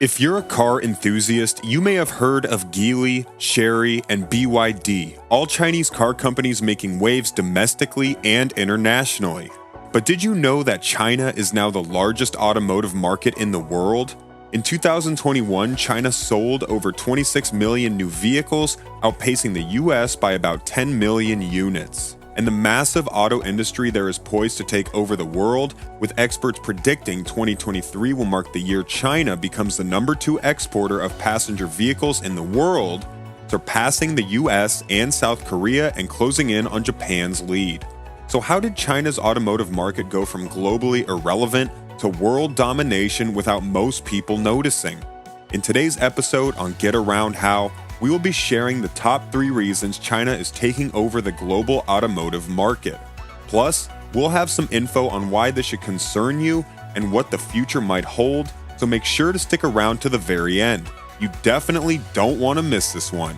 If you're a car enthusiast, you may have heard of Geely, Chery, and BYD, all Chinese car companies making waves domestically and internationally. But did you know that China is now the largest automotive market in the world? In 2021, China sold over 26 million new vehicles, outpacing the US by about 10 million units. And the massive auto industry there is poised to take over the world, with experts predicting 2023 will mark the year China becomes the number 2 exporter of passenger vehicles in the world, surpassing the US and South Korea and closing in on Japan's lead. So how did China's automotive market go from globally irrelevant to world domination without most people noticing? In today's episode on Get Around How, we will be sharing the top 3 reasons China is taking over the global automotive market. Plus, we'll have some info on why this should concern you and what the future might hold, so make sure to stick around to the very end. You definitely don't want to miss this one.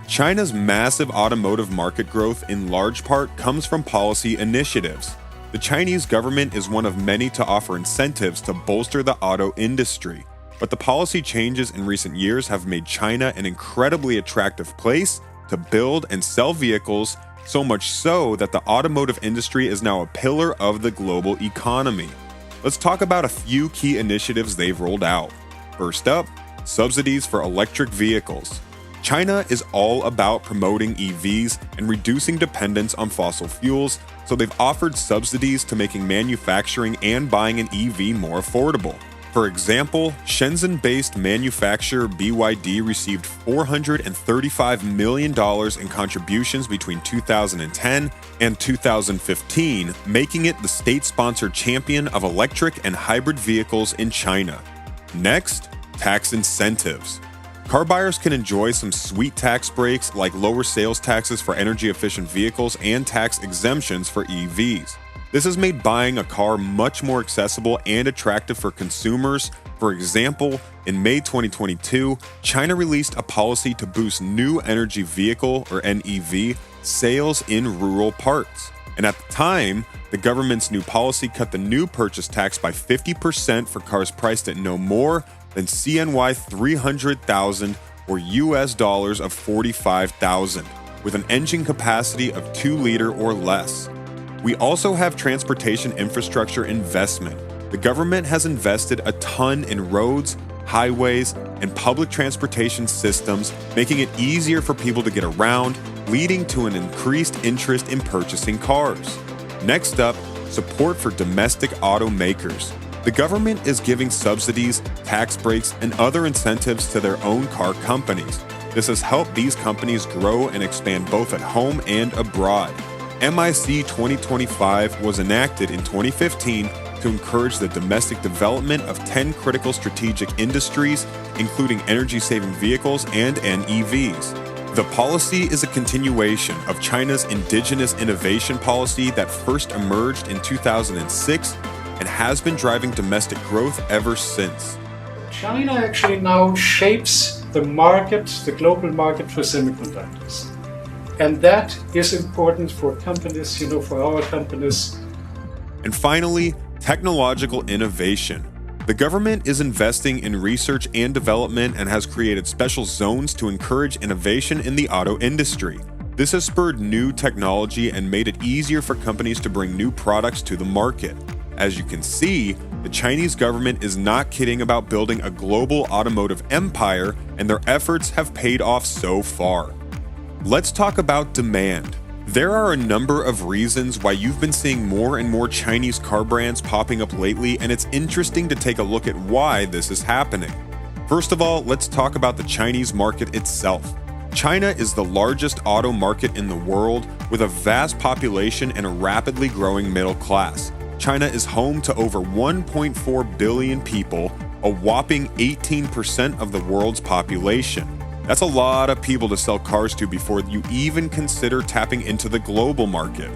China's massive automotive market growth in large part comes from policy initiatives. The Chinese government is one of many to offer incentives to bolster the auto industry. But the policy changes in recent years have made China an incredibly attractive place to build and sell vehicles, so much so that the automotive industry is now a pillar of the global economy. Let's talk about a few key initiatives they've rolled out. First up, subsidies for electric vehicles. China is all about promoting EVs and reducing dependence on fossil fuels, so they've offered subsidies to making manufacturing and buying an EV more affordable. For example, Shenzhen-based manufacturer BYD received $435 million in contributions between 2010 and 2015, making it the state-sponsored champion of electric and hybrid vehicles in China. Next, tax incentives. Car buyers can enjoy some sweet tax breaks like lower sales taxes for energy-efficient vehicles and tax exemptions for EVs. This has made buying a car much more accessible and attractive for consumers. For example, in May 2022, China released a policy to boost new energy vehicle, or NEV, sales in rural parts. And at the time, the government's new policy cut the new purchase tax by 50% for cars priced at no more than CNY 300,000 or US dollars of 45,000, with an engine capacity of 2-liter or less. We also have transportation infrastructure investment. The government has invested a ton in roads, highways, and public transportation systems, making it easier for people to get around, leading to an increased interest in purchasing cars. Next up, support for domestic automakers. The government is giving subsidies, tax breaks, and other incentives to their own car companies. This has helped these companies grow and expand both at home and abroad. MIC 2025 was enacted in 2015 to encourage the domestic development of 10 critical strategic industries, including energy-saving vehicles and NEVs. The policy is a continuation of China's indigenous innovation policy that first emerged in 2006 and has been driving domestic growth ever since. China actually now shapes the market, the global market for semiconductors. And that is important for companies, for our companies. And finally, technological innovation. The government is investing in research and development and has created special zones to encourage innovation in the auto industry. This has spurred new technology and made it easier for companies to bring new products to the market. As you can see, the Chinese government is not kidding about building a global automotive empire, and their efforts have paid off so far. Let's talk about demand. There are a number of reasons why you've been seeing more and more Chinese car brands popping up lately, and it's interesting to take a look at why this is happening. First of all, let's talk about the Chinese market itself. China is the largest auto market in the world, with a vast population and a rapidly growing middle class. China is home to over 1.4 billion people, a whopping 18% of the world's population. That's a lot of people to sell cars to before you even consider tapping into the global market.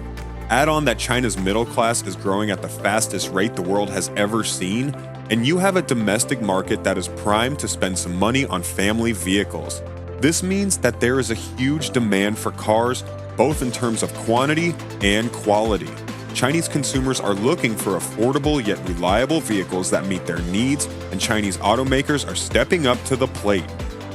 Add on that China's middle class is growing at the fastest rate the world has ever seen, and you have a domestic market that is primed to spend some money on family vehicles. This means that there is a huge demand for cars, both in terms of quantity and quality. Chinese consumers are looking for affordable yet reliable vehicles that meet their needs, and Chinese automakers are stepping up to the plate.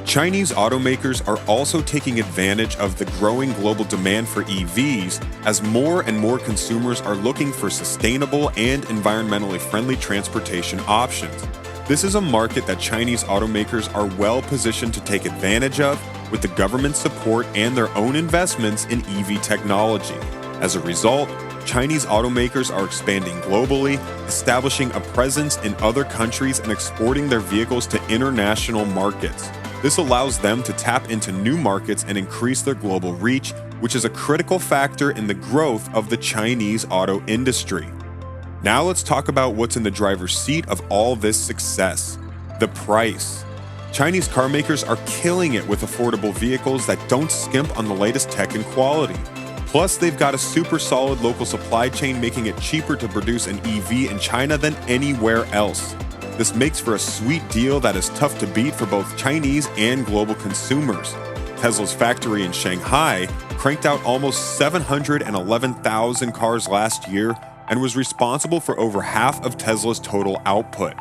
Chinese automakers are also taking advantage of the growing global demand for EVs as more and more consumers are looking for sustainable and environmentally friendly transportation options. This is a market that Chinese automakers are well positioned to take advantage of with the government support and their own investments in EV technology. As a result, Chinese automakers are expanding globally, establishing a presence in other countries and exporting their vehicles to international markets. This allows them to tap into new markets and increase their global reach, which is a critical factor in the growth of the Chinese auto industry. Now let's talk about what's in the driver's seat of all this success: the price. Chinese car makers are killing it with affordable vehicles that don't skimp on the latest tech and quality. Plus, they've got a super solid local supply chain, making it cheaper to produce an EV in China than anywhere else. This makes for a sweet deal that is tough to beat for both Chinese and global consumers. Tesla's factory in Shanghai cranked out almost 711,000 cars last year and was responsible for over half of Tesla's total output.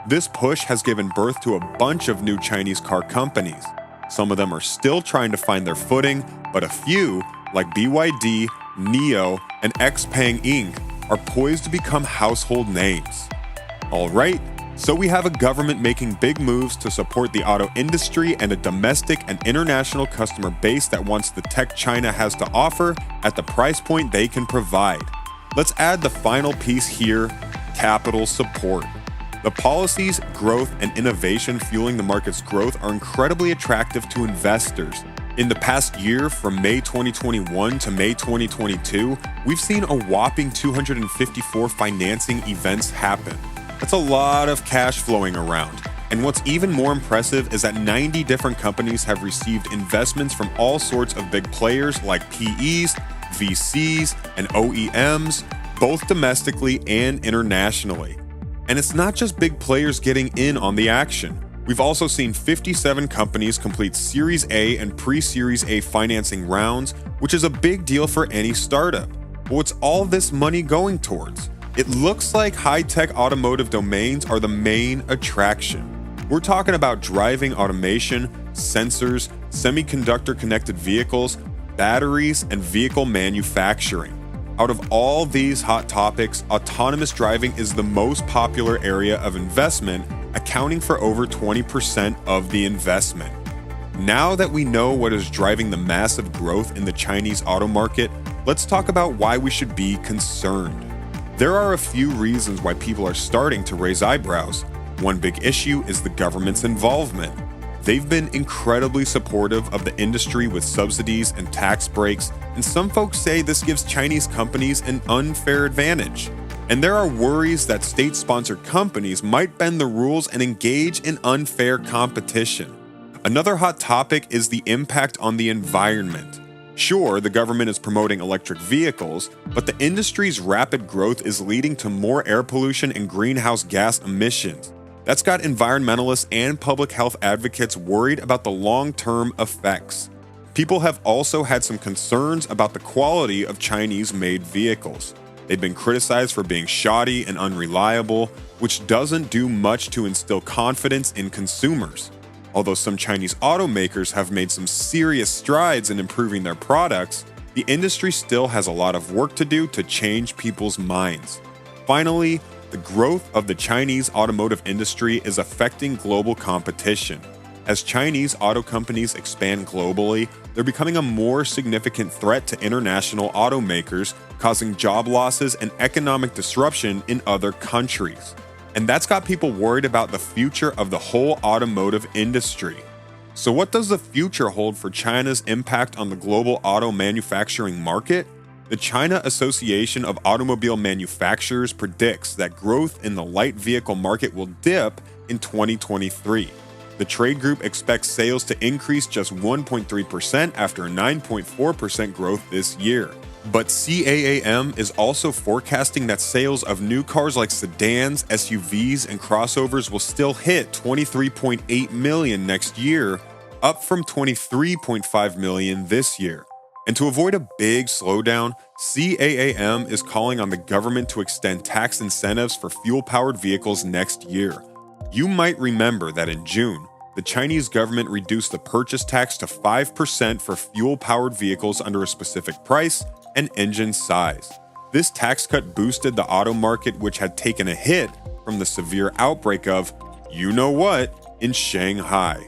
This push has given birth to a bunch of new Chinese car companies. Some of them are still trying to find their footing, but a few, like BYD, NIO, and XPeng Inc., are poised to become household names. All right, so we have a government making big moves to support the auto industry and a domestic and international customer base that wants the tech China has to offer at the price point they can provide. Let's add the final piece here: capital support. The policies, growth, and innovation fueling the market's growth are incredibly attractive to investors. In the past year, from May 2021 to May 2022, we've seen a whopping 254 financing events happen. That's a lot of cash flowing around. And what's even more impressive is that 90 different companies have received investments from all sorts of big players like PEs, VCs, and OEMs, both domestically and internationally. And it's not just big players getting in on the action. We've also seen 57 companies complete Series A and pre-Series A financing rounds, which is a big deal for any startup. But what's all this money going towards? It looks like high-tech automotive domains are the main attraction. We're talking about driving automation, sensors, semiconductor-connected vehicles, batteries, and vehicle manufacturing. Out of all these hot topics, autonomous driving is the most popular area of investment, accounting for over 20% of the investment. Now that we know what is driving the massive growth in the Chinese auto market, let's talk about why we should be concerned. There are a few reasons why people are starting to raise eyebrows. One big issue is the government's involvement. They've been incredibly supportive of the industry with subsidies and tax breaks, and some folks say this gives Chinese companies an unfair advantage. And there are worries that state-sponsored companies might bend the rules and engage in unfair competition. Another hot topic is the impact on the environment. Sure, the government is promoting electric vehicles, but the industry's rapid growth is leading to more air pollution and greenhouse gas emissions. That's got environmentalists and public health advocates worried about the long-term effects. People have also had some concerns about the quality of Chinese-made vehicles. They've been criticized for being shoddy and unreliable, which doesn't do much to instill confidence in consumers. Although some Chinese automakers have made some serious strides in improving their products, the industry still has a lot of work to do to change people's minds. Finally, the growth of the Chinese automotive industry is affecting global competition. As Chinese auto companies expand globally, they're becoming a more significant threat to international automakers, causing job losses and economic disruption in other countries. And that's got people worried about the future of the whole automotive industry. So what does the future hold for China's impact on the global auto manufacturing market? The China Association of Automobile Manufacturers predicts that growth in the light vehicle market will dip in 2023. The trade group expects sales to increase just 1.3% after a 9.4% growth this year. But CAAM is also forecasting that sales of new cars like sedans, SUVs, and crossovers will still hit 23.8 million next year, up from 23.5 million this year. And to avoid a big slowdown, CAAM is calling on the government to extend tax incentives for fuel-powered vehicles next year. You might remember that in June, the Chinese government reduced the purchase tax to 5% for fuel-powered vehicles under a specific price and engine size. This tax cut boosted the auto market, which had taken a hit from the severe outbreak of, you know what, in Shanghai,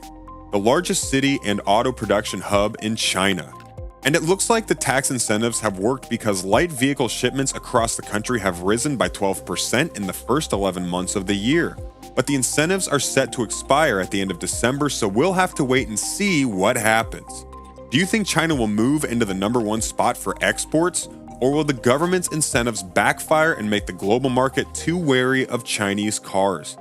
the largest city and auto production hub in China. And it looks like the tax incentives have worked because light vehicle shipments across the country have risen by 12% in the first 11 months of the year. But the incentives are set to expire at the end of December, so we'll have to wait and see what happens. Do you think China will move into the #1 spot for exports? Or will the government's incentives backfire and make the global market too wary of Chinese cars?